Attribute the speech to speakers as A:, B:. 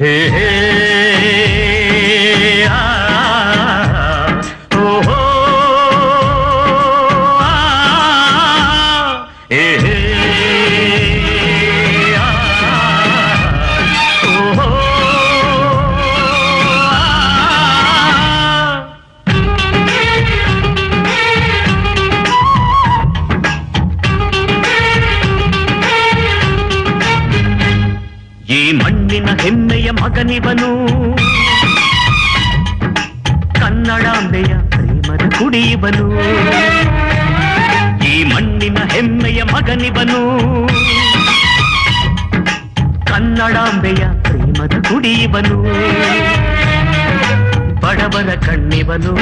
A: ಹೇ ಹೇ ಓಹೋ ಹೇ ಹೇ ಓಹೋ ಈ ಮಣ್ಣಿನ ಹೆಮ್ಮೆಯ ಮಗನಿವನು, ಕನ್ನಡಾಂಬೆಯ ಪ್ರೇಮದ ಕುಡಿಯುವನು. ಈ ಮಣ್ಣಿನ ಹೆಮ್ಮೆಯ ಮಗನಿವನು, ಕನ್ನಡಾಂಬೆಯ ಪ್ರೇಮದ ಕುಡಿಯುವನು. ಬಡವರ ಕಣ್ಣಿವನು,